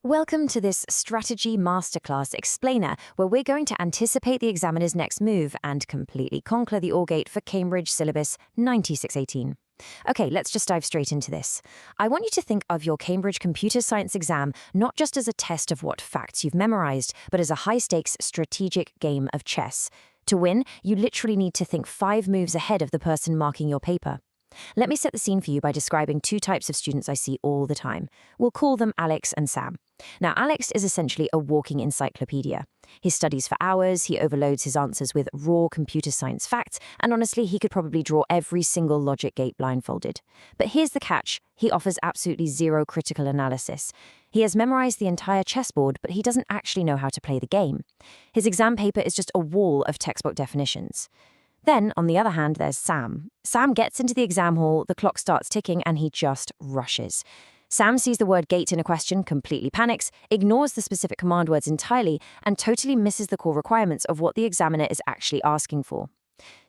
Welcome to this Strategy Masterclass Explainer, where we're going to anticipate the examiner's next move and completely conquer the OR gate for Cambridge Syllabus 9618. Okay, let's just dive straight into this. I want you to think of your Cambridge Computer Science exam not just as a test of what facts you've memorized, but as a high-stakes strategic game of chess. To win, you literally need to think 5 moves ahead of the person marking your paper. Let me set the scene for you by describing 2 types of students I see all the time. We'll call them Alex and Sam. Now, Alex is essentially a walking encyclopedia. He studies for hours, he overloads his answers with raw computer science facts, and honestly, he could probably draw every single logic gate blindfolded. But here's the catch: he offers absolutely zero critical analysis. He has memorized the entire chessboard, but he doesn't actually know how to play the game. His exam paper is just a wall of textbook definitions. Then, on the other hand, there's Sam. Sam gets into the exam hall, the clock starts ticking, and he just rushes. Sam sees the word gate in a question, completely panics, ignores the specific command words entirely, and totally misses the core requirements of what the examiner is actually asking for.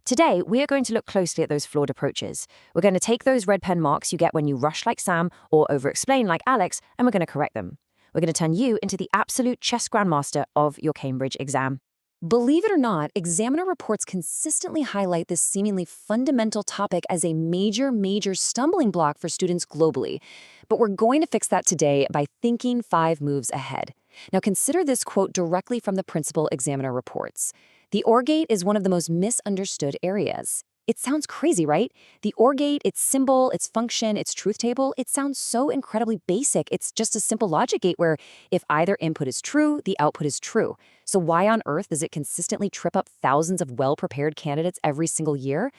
Today, we are going to look closely at those flawed approaches. We're going to take those red pen marks you get when you rush like Sam or over-explain like Alex, and we're going to correct them. We're going to turn you into the absolute chess grandmaster of your Cambridge exam. Believe it or not, examiner reports consistently highlight this seemingly fundamental topic as a major stumbling block for students globally. But we're going to fix that today by thinking 5 moves ahead. Now consider this quote directly from the principal examiner reports. The OR gate is one of the most misunderstood areas. It sounds crazy, right? The OR gate, its symbol, its function, its truth table, it sounds so incredibly basic. It's just a simple logic gate where if either input is true, the output is true. So why on earth does it consistently trip up thousands of well-prepared candidates every single year?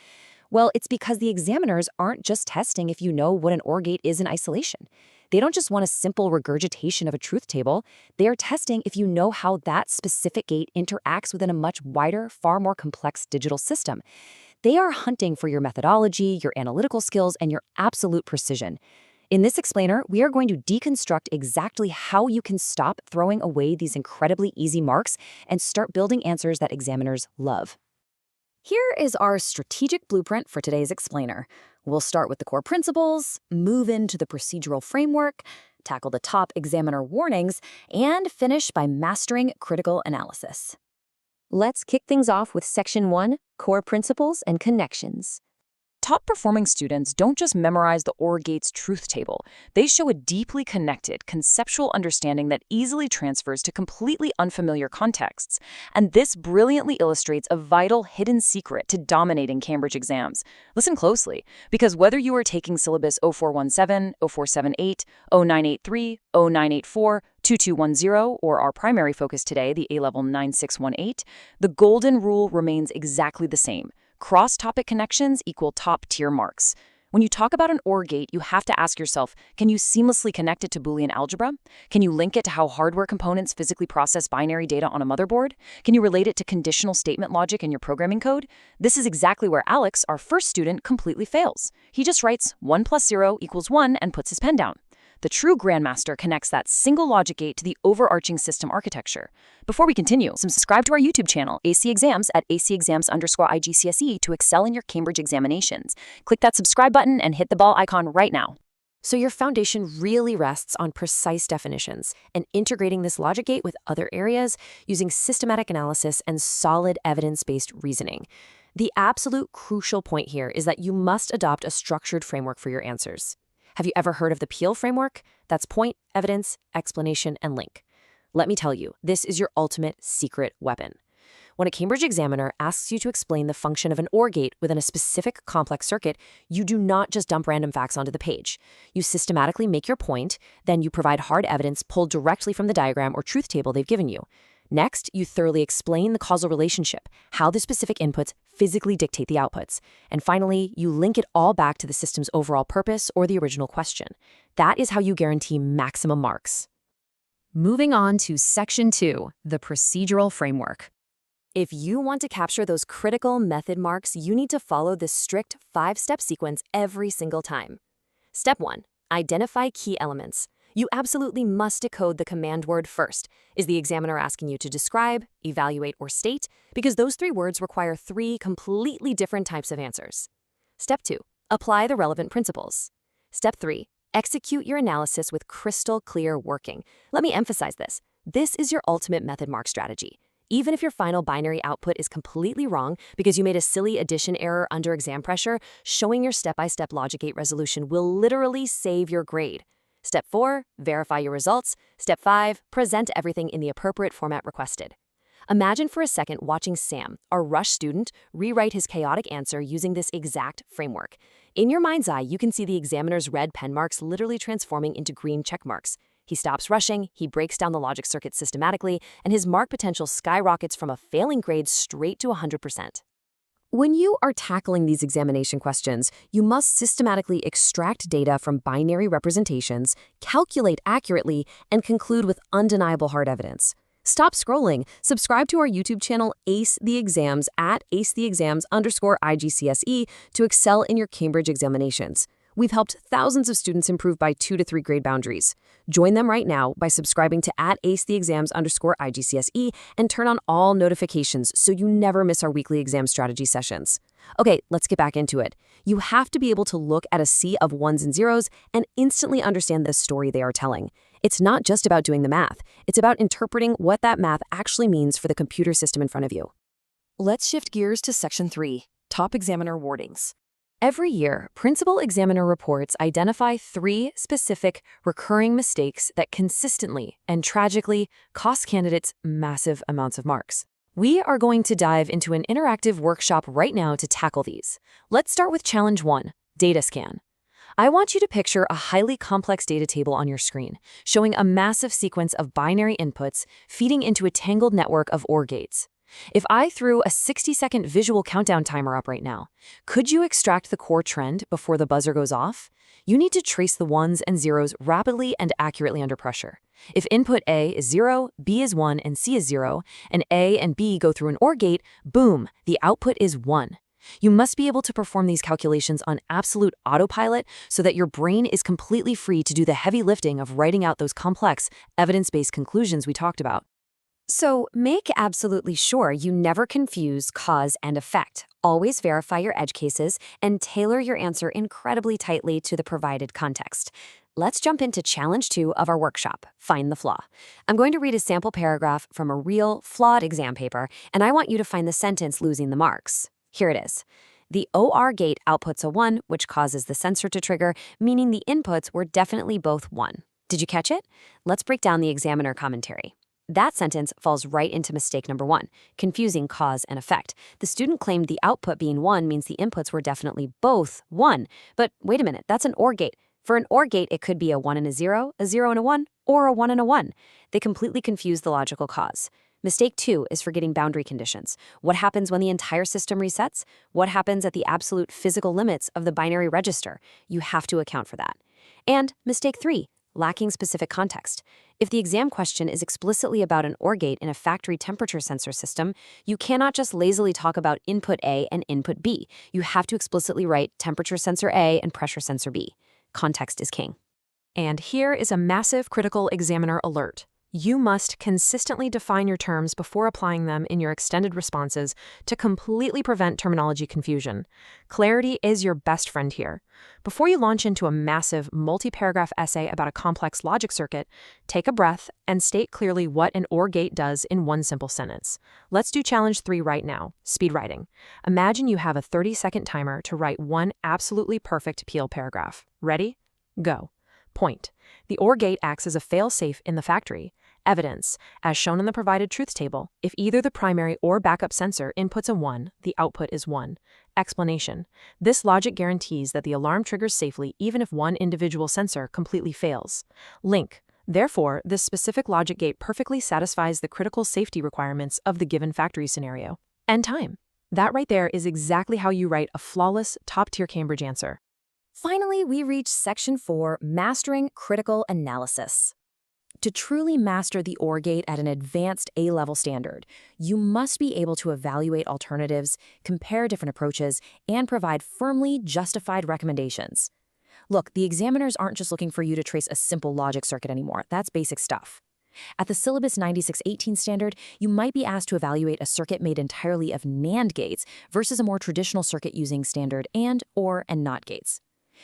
Well, it's because the examiners aren't just testing if you know what an OR gate is in isolation. They don't just want a simple regurgitation of a truth table. They are testing if you know how that specific gate interacts within a much wider, far more complex digital system. They are hunting for your methodology, your analytical skills, and your absolute precision. In this explainer, we are going to deconstruct exactly how you can stop throwing away these incredibly easy marks and start building answers that examiners love. Here is our strategic blueprint for today's explainer. We'll start with the core principles, move into the procedural framework, tackle the top examiner warnings, and finish by mastering critical analysis. Let's kick things off with Section 1, Core Principles and Connections. Top-performing students don't just memorize the OR gate's truth table. They show a deeply connected, conceptual understanding that easily transfers to completely unfamiliar contexts. And this brilliantly illustrates a vital hidden secret to dominating Cambridge exams. Listen closely, because whether you are taking syllabus 0417, 0478, 0983, 0984, 2210, or our primary focus today, the A-Level 9618, the golden rule remains exactly the same. Cross-topic connections equal top-tier marks. When you talk about an OR gate, you have to ask yourself, can you seamlessly connect it to Boolean algebra? Can you link it to how hardware components physically process binary data on a motherboard? Can you relate it to conditional statement logic in your programming code? This is exactly where Alex, our first student, completely fails. He just writes 1 + 0 = 1 and puts his pen down. The true grandmaster connects that single logic gate to the overarching system architecture. Before we continue, subscribe to our YouTube channel, AC Exams, at acexams_IGCSE to excel in your Cambridge examinations. Click that subscribe button and hit the bell icon right now. So your foundation really rests on precise definitions and integrating this logic gate with other areas using systematic analysis and solid evidence-based reasoning. The absolute crucial point here is that you must adopt a structured framework for your answers. Have you ever heard of the PEEL framework? That's point, evidence, explanation, and link. Let me tell you, this is your ultimate secret weapon. When a Cambridge examiner asks you to explain the function of an OR gate within a specific complex circuit, you do not just dump random facts onto the page. You systematically make your point, then you provide hard evidence pulled directly from the diagram or truth table they've given you. Next, you thoroughly explain the causal relationship, how the specific inputs physically dictate the outputs. And finally, you link it all back to the system's overall purpose or the original question. That is how you guarantee maximum marks. Moving on to Section 2, the procedural framework. If you want to capture those critical method marks, you need to follow this strict 5-step sequence every single time. Step 1, identify key elements. You absolutely must decode the command word first. Is the examiner asking you to describe, evaluate, or state? Because those 3 words require 3 completely different types of answers. Step 2, apply the relevant principles. Step 3, Execute your analysis with crystal clear working. Let me emphasize this. This is your ultimate method mark strategy. Even if your final binary output is completely wrong because you made a silly addition error under exam pressure, showing your step-by-step logic gate resolution will literally save your grade. Step 4, verify your results. Step 5, present everything in the appropriate format requested. Imagine for a second watching Sam, our rush student, rewrite his chaotic answer using this exact framework. In your mind's eye, you can see the examiner's red pen marks literally transforming into green check marks. He stops rushing, he breaks down the logic circuit systematically, and his mark potential skyrockets from a failing grade straight to 100%. When you are tackling these examination questions, you must systematically extract data from binary representations, calculate accurately, and conclude with undeniable hard evidence. Stop scrolling. Subscribe to our YouTube channel, Ace the Exams, at acetheexams_IGCSE to excel in your Cambridge examinations. We've helped thousands of students improve by 2 to 3 grade boundaries. Join them right now by subscribing to at acetheexams_IGCSE and turn on all notifications so you never miss our weekly exam strategy sessions. Okay, let's get back into it. You have to be able to look at a sea of ones and zeros and instantly understand the story they are telling. It's not just about doing the math. It's about interpreting what that math actually means for the computer system in front of you. Let's shift gears to Section 3, Top Examiner Warnings. Every year, principal examiner reports identify 3 specific recurring mistakes that consistently and tragically cost candidates massive amounts of marks. We are going to dive into an interactive workshop right now to tackle these. Let's start with Challenge 1, Data Scan. I want you to picture a highly complex data table on your screen, showing a massive sequence of binary inputs feeding into a tangled network of OR gates. If I threw a 60-second visual countdown timer up right now, could you extract the core trend before the buzzer goes off? You need to trace the ones and zeros rapidly and accurately under pressure. If input A is 0, B is 1, and C is 0, and A and B go through an OR gate, boom, the output is 1. You must be able to perform these calculations on absolute autopilot so that your brain is completely free to do the heavy lifting of writing out those complex, evidence-based conclusions we talked about. So make absolutely sure you never confuse cause and effect. Always verify your edge cases and tailor your answer incredibly tightly to the provided context. Let's jump into Challenge 2 of our workshop, Find the Flaw. I'm going to read a sample paragraph from a real, flawed exam paper, and I want you to find the sentence losing the marks. Here it is. The OR gate outputs a 1, which causes the sensor to trigger, meaning the inputs were definitely both 1. Did you catch it? Let's break down the examiner commentary. That sentence falls right into mistake number 1, confusing cause and effect. The student claimed the output being 1 means the inputs were definitely both 1. But wait a minute, that's an OR gate. For an OR gate, it could be a 1 and a 0 and a 1, or a 1 and a 1. They completely confuse the logical cause. Mistake 2 is forgetting boundary conditions. What happens when the entire system resets? What happens at the absolute physical limits of the binary register? You have to account for that. And mistake 3, lacking specific context. If the exam question is explicitly about an OR gate in a factory temperature sensor system, you cannot just lazily talk about input A and input B. You have to explicitly write temperature sensor A and pressure sensor B. Context is king. And here is a massive critical examiner alert. You must consistently define your terms before applying them in your extended responses to completely prevent terminology confusion. Clarity is your best friend here. Before you launch into a massive multi-paragraph essay about a complex logic circuit, take a breath and state clearly what an OR gate does in one simple sentence. Let's do Challenge 3 right now, speed writing. Imagine you have a 30-second timer to write one absolutely perfect Peel paragraph. Ready? Go. Point. The OR gate acts as a fail-safe in the factory. Evidence. As shown in the provided truth table, if either the primary or backup sensor inputs a 1, the output is 1. Explanation. This logic guarantees that the alarm triggers safely even if one individual sensor completely fails. Link. Therefore, this specific logic gate perfectly satisfies the critical safety requirements of the given factory scenario. And time. That right there is exactly how you write a flawless, top-tier Cambridge answer. Finally, we reach Section 4, Mastering Critical Analysis. To truly master the OR gate at an advanced A-level standard, you must be able to evaluate alternatives, compare different approaches, and provide firmly justified recommendations. Look, the examiners aren't just looking for you to trace a simple logic circuit anymore. That's basic stuff. At the Syllabus 9618 standard, you might be asked to evaluate a circuit made entirely of NAND gates versus a more traditional circuit using standard AND, OR, and NOT gates.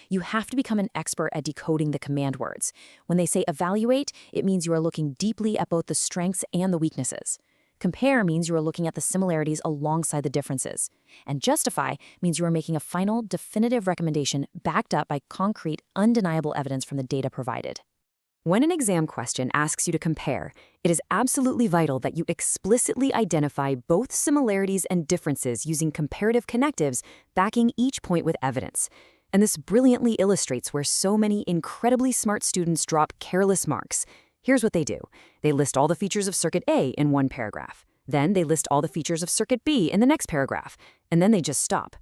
You have to become an expert at decoding the command words. When they say evaluate, it means you are looking deeply at both the strengths and the weaknesses. Compare means you are looking at the similarities alongside the differences. And justify means you are making a final, definitive recommendation backed up by concrete, undeniable evidence from the data provided. When an exam question asks you to compare, it is absolutely vital that you explicitly identify both similarities and differences using comparative connectives, backing each point with evidence. And this brilliantly illustrates where so many incredibly smart students drop careless marks. Here's what they do. They list all the features of Circuit A in one paragraph. Then they list all the features of Circuit B in the next paragraph. And then they just stop.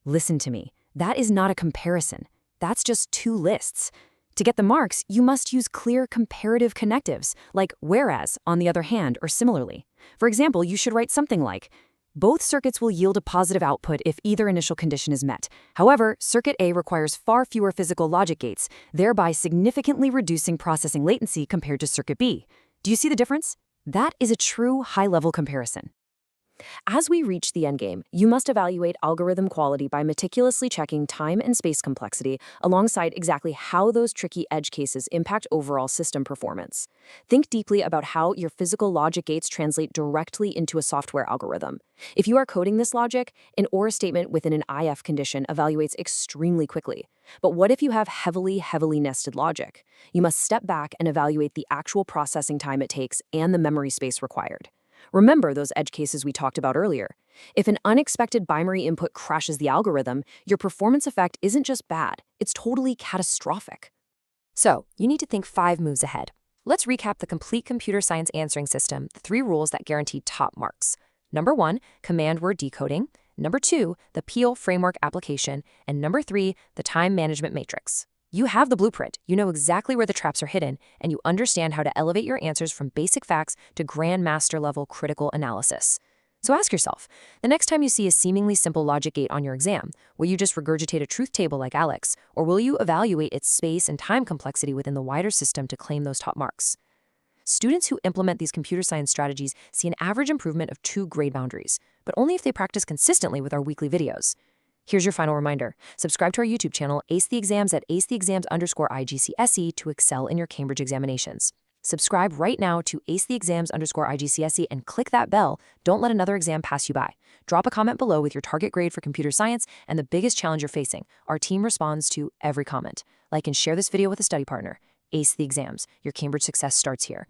Listen to me. That is not a comparison. That's just two lists. To get the marks, you must use clear comparative connectives, like whereas, on the other hand, or similarly. For example, you should write something like, both circuits will yield a positive output if either initial condition is met. However, Circuit A requires far fewer physical logic gates, thereby significantly reducing processing latency compared to Circuit B. Do you see the difference? That is a true high-level comparison. As we reach the endgame, you must evaluate algorithm quality by meticulously checking time and space complexity alongside exactly how those tricky edge cases impact overall system performance. Think deeply about how your physical logic gates translate directly into a software algorithm. If you are coding this logic, an OR statement within an IF condition evaluates extremely quickly. But what if you have heavily nested logic? You must step back and evaluate the actual processing time it takes and the memory space required. Remember those edge cases we talked about earlier. If an unexpected binary input crashes the algorithm, your performance effect isn't just bad, it's totally catastrophic. So, you need to think 5 moves ahead. Let's recap the complete computer science answering system, the 3 rules that guarantee top marks. Number 1, command word decoding. Number 2, the Peel framework application. And number 3, the time management matrix. You have the blueprint, you know exactly where the traps are hidden, and you understand how to elevate your answers from basic facts to grandmaster level critical analysis. So ask yourself, the next time you see a seemingly simple logic gate on your exam, will you just regurgitate a truth table like Alex, or will you evaluate its space and time complexity within the wider system to claim those top marks? Students who implement these computer science strategies see an average improvement of 2 grade boundaries, but only if they practice consistently with our weekly videos. Here's your final reminder. Subscribe to our YouTube channel, Ace the Exams at acetheexams_IGCSE to excel in your Cambridge examinations. Subscribe right now to acetheexams_IGCSE and click that bell. Don't let another exam pass you by. Drop a comment below with your target grade for computer science and the biggest challenge you're facing. Our team responds to every comment. Like and share this video with a study partner. Ace the Exams. Your Cambridge success starts here.